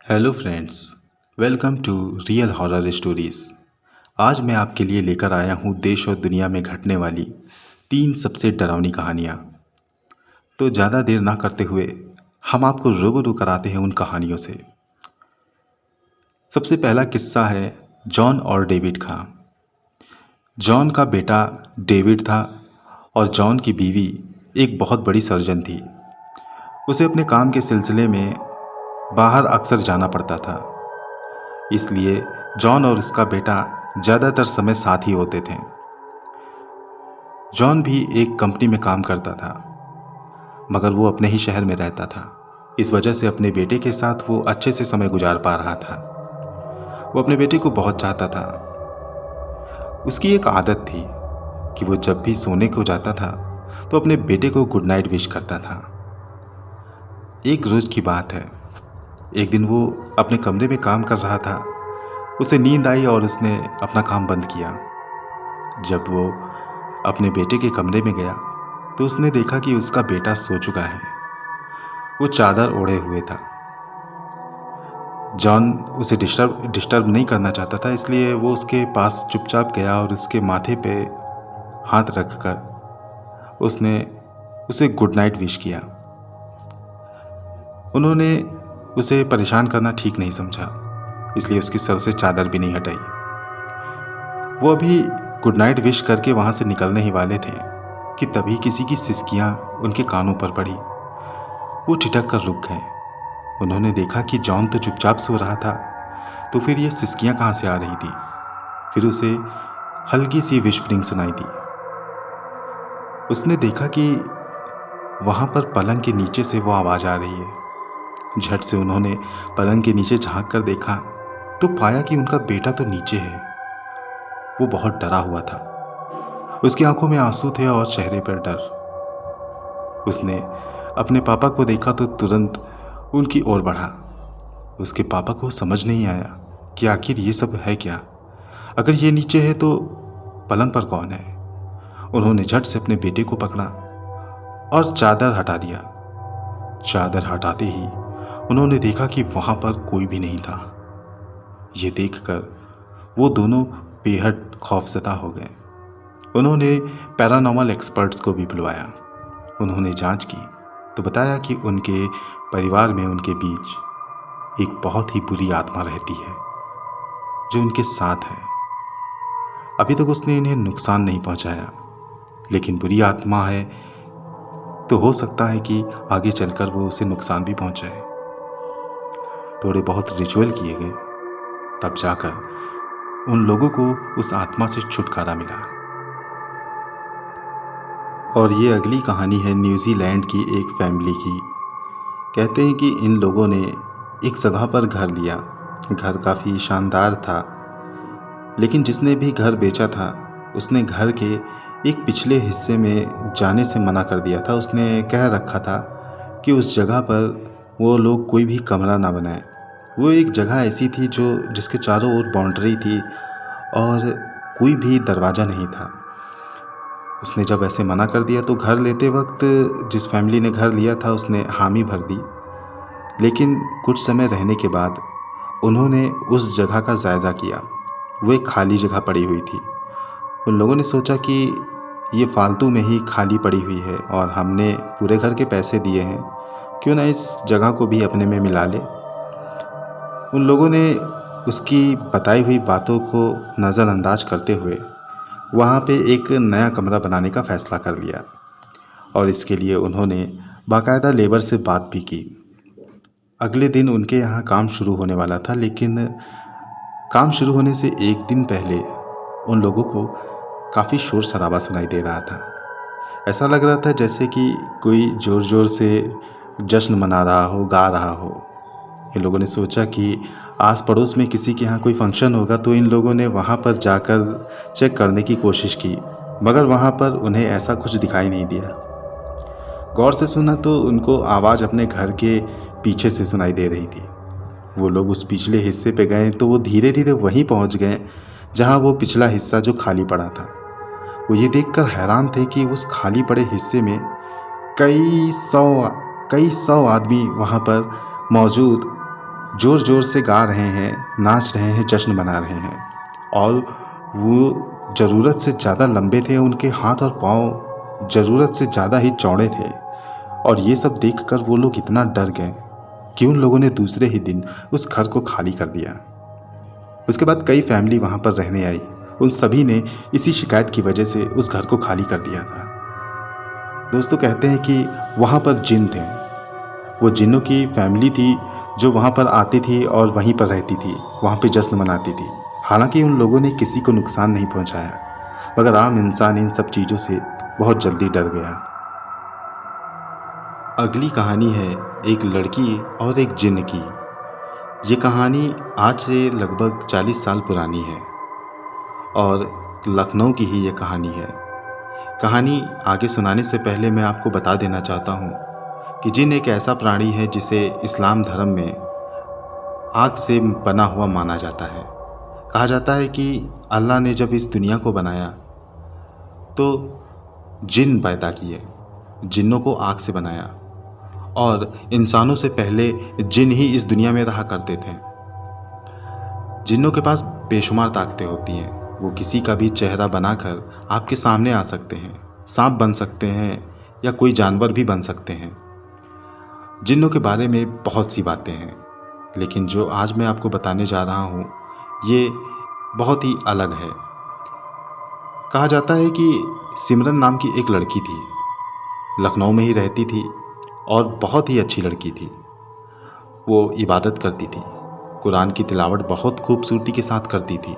Hello friends, welcome to real horror stories. आज मैं आपके लिए लेकर आया हूँ देश और दुनिया में घटने वाली 3 सबसे डरावनी कहानियाँ। तो ज़्यादा देर ना करते हुए हम आपको रूबरू कराते हैं उन कहानियों से। सबसे पहला किस्सा है जॉन और डेविड का। जॉन का बेटा डेविड था और जॉन की बीवी एक बहुत बड़ी सर्जन थी। उसे अपने काम के सिलसिले में बाहर अक्सर जाना पड़ता था, इसलिए जॉन और उसका बेटा ज़्यादातर समय साथ ही होते थे। जॉन भी एक कंपनी में काम करता था, मगर वो अपने ही शहर में रहता था। इस वजह से अपने बेटे के साथ वो अच्छे से समय गुजार पा रहा था। वो अपने बेटे को बहुत चाहता था। उसकी एक आदत थी कि वो जब भी सोने को जाता था तो अपने बेटे को गुड नाइट विश करता था। एक रोज़ की बात है, एक दिन वो अपने कमरे में काम कर रहा था। उसे नींद आई और उसने अपना काम बंद किया। जब वो अपने बेटे के कमरे में गया तो उसने देखा कि उसका बेटा सो चुका है। वो चादर ओढ़े हुए था। जॉन उसे डिस्टर्ब नहीं करना चाहता था, इसलिए वो उसके पास चुपचाप गया और उसके माथे पे हाथ रखकर उसने उसे गुड नाइट विश किया। उन्होंने उसे परेशान करना ठीक नहीं समझा, इसलिए उसकी सर से चादर भी नहीं हटाई। वो अभी गुड नाइट विश करके वहाँ से निकलने ही वाले थे कि तभी किसी की सिसकियाँ उनके कानों पर पड़ी। वो ठिठक कर रुक गए। उन्होंने देखा कि जॉन तो चुपचाप सो रहा था, तो फिर ये सिसकियाँ कहाँ से आ रही थी। फिर उसे हल्की सी विस्परिंग सुनाई दी। उसने देखा कि वहाँ पर पलंग के नीचे से वो आवाज़ आ रही है। झट से उन्होंने पलंग के नीचे झांक कर देखा तो पाया कि उनका बेटा तो नीचे है। वो बहुत डरा हुआ था। उसकी आंखों में आंसू थे और चेहरे पर डर। उसने अपने पापा को देखा तो तुरंत उनकी ओर बढ़ा। उसके पापा को समझ नहीं आया कि आखिर ये सब है क्या। अगर ये नीचे है तो पलंग पर कौन है। उन्होंने झट से अपने बेटे को पकड़ा और चादर हटा दिया। चादर हटाते ही उन्होंने देखा कि वहां पर कोई भी नहीं था। ये देखकर वो दोनों बेहद खौफजदा हो गए। उन्होंने पैरानॉर्मल एक्सपर्ट्स को भी बुलवाया। उन्होंने जांच की तो बताया कि उनके परिवार में उनके बीच एक बहुत ही बुरी आत्मा रहती है जो उनके साथ है। अभी तक उसने इन्हें नुकसान नहीं पहुंचाया, लेकिन बुरी आत्मा है तो हो सकता है कि आगे चलकर वो उसे नुकसान भी पहुंचाए। थोड़े बहुत रिचुअल किए गए, तब जाकर उन लोगों को उस आत्मा से छुटकारा मिला। और ये अगली कहानी है न्यूजीलैंड की एक फैमिली की। कहते हैं कि इन लोगों ने एक जगह पर घर लिया। घर काफ़ी शानदार था, लेकिन जिसने भी घर बेचा था उसने घर के एक पिछले हिस्से में जाने से मना कर दिया था। उसने कह रखा था कि उस जगह पर वो लोग कोई भी कमरा ना बनाए। वो एक जगह ऐसी थी जो जिसके चारों ओर बाउंड्री थी और कोई भी दरवाज़ा नहीं था। उसने जब ऐसे मना कर दिया तो घर लेते वक्त जिस फैमिली ने घर लिया था उसने हामी भर दी। लेकिन कुछ समय रहने के बाद उन्होंने उस जगह का जायज़ा किया। वो एक खाली जगह पड़ी हुई थी। उन लोगों ने सोचा कि ये फालतू में ही खाली पड़ी हुई है और हमने पूरे घर के पैसे दिए हैं, क्यों ना इस जगह को भी अपने में मिला ले। उन लोगों ने उसकी बताई हुई बातों को नज़रअंदाज करते हुए वहाँ पे एक नया कमरा बनाने का फ़ैसला कर लिया और इसके लिए उन्होंने बाकायदा लेबर से बात भी की। अगले दिन उनके यहाँ काम शुरू होने वाला था, लेकिन काम शुरू होने से एक दिन पहले उन लोगों को काफ़ी शोर शराबा सुनाई दे रहा था। ऐसा लग रहा था जैसे कि कोई ज़ोर ज़ोर से जश्न मना रहा हो, गा रहा हो। इन लोगों ने सोचा कि आस पड़ोस में किसी के यहाँ कोई फंक्शन होगा, तो इन लोगों ने वहाँ पर जाकर चेक करने की कोशिश की, मगर वहाँ पर उन्हें ऐसा कुछ दिखाई नहीं दिया। गौर से सुना तो उनको आवाज़ अपने घर के पीछे से सुनाई दे रही थी। वो लोग उस पिछले हिस्से पे गए तो वो धीरे धीरे वहीं पहुँच गए जहाँ वो पिछला हिस्सा जो खाली पड़ा था। वो ये देखकर हैरान थे कि उस खाली पड़े हिस्से में कई सौ कई सौ आदमी वहाँ पर मौजूद ज़ोर ज़ोर से गा रहे हैं, नाच रहे हैं, जश्न मना रहे हैं। और वो ज़रूरत से ज़्यादा लंबे थे, उनके हाथ और पाँव ज़रूरत से ज़्यादा ही चौड़े थे। और ये सब देखकर वो लोग इतना डर गए कि उन लोगों ने दूसरे ही दिन उस घर को खाली कर दिया। उसके बाद कई फैमिली वहाँ पर रहने आई। उन सभी ने इसी शिकायत की वजह से उस घर को खाली कर दिया था। दोस्तों, कहते हैं कि वहाँ पर जिन थे। वो जिन्नों की फैमिली थी जो वहाँ पर आती थी और वहीं पर रहती थी, वहाँ पे जश्न मनाती थी। हालांकि उन लोगों ने किसी को नुकसान नहीं पहुँचाया, मगर आम इंसान इन सब चीज़ों से बहुत जल्दी डर गया। अगली कहानी है एक लड़की और एक जिन्न की। ये कहानी आज से लगभग 40 साल पुरानी है और लखनऊ की ही ये कहानी है। कहानी आगे सुनाने से पहले मैं आपको बता देना चाहता हूँ कि जिन एक ऐसा प्राणी है जिसे इस्लाम धर्म में आग से बना हुआ माना जाता है। कहा जाता है कि अल्लाह ने जब इस दुनिया को बनाया तो जिन पैदा किए, जिन्नों को आग से बनाया। और इंसानों से पहले जिन ही इस दुनिया में रहा करते थे। जिन्नों के पास बेशुमार ताकतें होती हैं। वो किसी का भी चेहरा बनाकर आपके सामने आ सकते हैं, सांप बन सकते हैं या कोई जानवर भी बन सकते हैं। जिन्नों के बारे में बहुत सी बातें हैं, लेकिन जो आज मैं आपको बताने जा रहा हूँ ये बहुत ही अलग है। कहा जाता है कि सिमरन नाम की एक लड़की थी, लखनऊ में ही रहती थी और बहुत ही अच्छी लड़की थी। वो इबादत करती थी, कुरान की तिलावत बहुत खूबसूरती के साथ करती थी।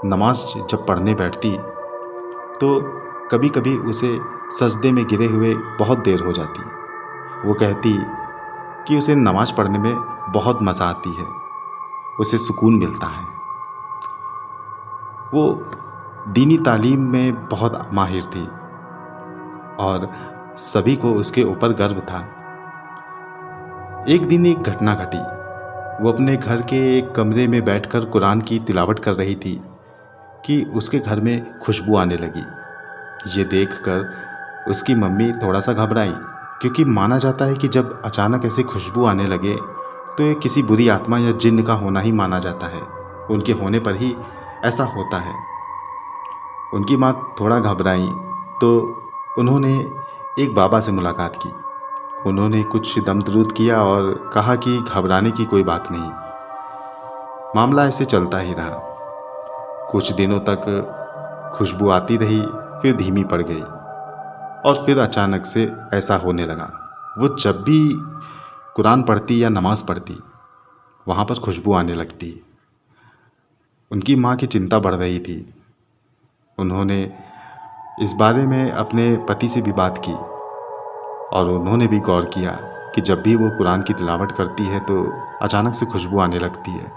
नमाज जब पढ़ने बैठती तो कभी कभी उसे सजदे में गिरे हुए बहुत देर हो जाती। वो कहती कि उसे नमाज पढ़ने में बहुत मज़ा आती है, उसे सुकून मिलता है। वो दीनी तालीम में बहुत माहिर थी और सभी को उसके ऊपर गर्व था। एक दिन एक घटना घटी। वो अपने घर के एक कमरे में बैठकर कुरान की तिलावत कर रही थी कि उसके घर में खुशबू आने लगी। ये देखकर उसकी मम्मी थोड़ा सा घबराई, क्योंकि माना जाता है कि जब अचानक ऐसे खुशबू आने लगे तो ये किसी बुरी आत्मा या जिन्न का होना ही माना जाता है। उनके होने पर ही ऐसा होता है। उनकी माँ थोड़ा घबराई तो उन्होंने एक बाबा से मुलाकात की। उन्होंने कुछ दम दरूद किया और कहा कि घबराने की कोई बात नहीं। मामला ऐसे चलता ही रहा। कुछ दिनों तक खुशबू आती रही, फिर धीमी पड़ गई और फिर अचानक से ऐसा होने लगा। वो जब भी कुरान पढ़ती या नमाज़ पढ़ती, वहाँ पर खुशबू आने लगती। उनकी माँ की चिंता बढ़ रही थी। उन्होंने इस बारे में अपने पति से भी बात की और उन्होंने भी गौर किया कि जब भी वो कुरान की तिलावत करती है तो अचानक से खुशबू आने लगती है।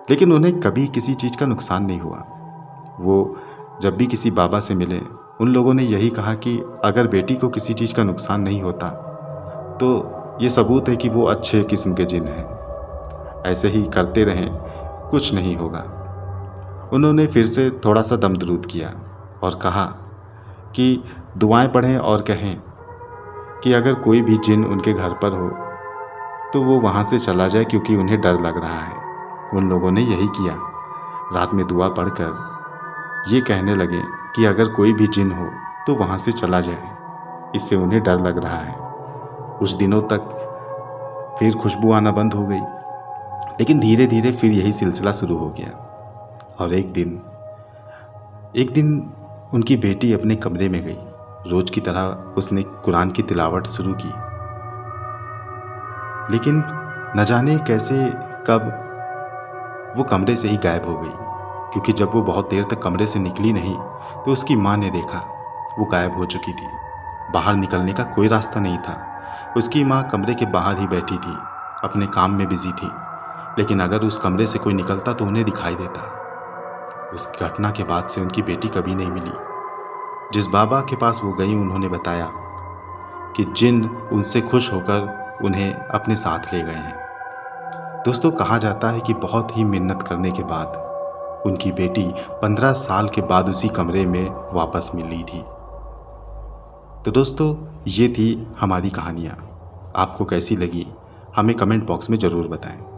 लेकिन उन्हें कभी किसी चीज़ का नुकसान नहीं हुआ। वो जब भी किसी बाबा से मिले, उन लोगों ने यही कहा कि अगर बेटी को किसी चीज़ का नुकसान नहीं होता तो ये सबूत है कि वो अच्छे किस्म के जिन हैं। ऐसे ही करते रहें, कुछ नहीं होगा। उन्होंने फिर से थोड़ा सा दम दरूद किया और कहा कि दुआएं पढ़ें और कहें कि अगर कोई भी जिन उनके घर पर हो तो वो वहाँ से चला जाए, क्योंकि उन्हें डर लग रहा है। उन लोगों ने यही किया। रात में दुआ पढ़कर ये कहने लगे कि अगर कोई भी जिन हो तो वहाँ से चला जाए, इससे उन्हें डर लग रहा है। कुछ दिनों तक फिर खुशबू आना बंद हो गई, लेकिन धीरे धीरे फिर यही सिलसिला शुरू हो गया। और एक दिन उनकी बेटी अपने कमरे में गई। रोज की तरह उसने कुरान की तिलावत शुरू की, लेकिन न जाने कैसे कब वो कमरे से ही गायब हो गई। क्योंकि जब वो बहुत देर तक कमरे से निकली नहीं तो उसकी माँ ने देखा वो गायब हो चुकी थी। बाहर निकलने का कोई रास्ता नहीं था। उसकी माँ कमरे के बाहर ही बैठी थी, अपने काम में बिजी थी। लेकिन अगर उस कमरे से कोई निकलता तो उन्हें दिखाई देता। उस घटना के बाद से उनकी बेटी कभी नहीं मिली। जिस बाबा के पास वो गई, उन्होंने बताया कि जिन उनसे खुश होकर उन्हें अपने साथ ले गए हैं। दोस्तों, कहा जाता है कि बहुत ही मिन्नत करने के बाद उनकी बेटी 15 साल के बाद उसी कमरे में वापस मिली थी। तो दोस्तों, ये थी हमारी कहानियाँ। आपको कैसी लगी हमें कमेंट बॉक्स में ज़रूर बताएं।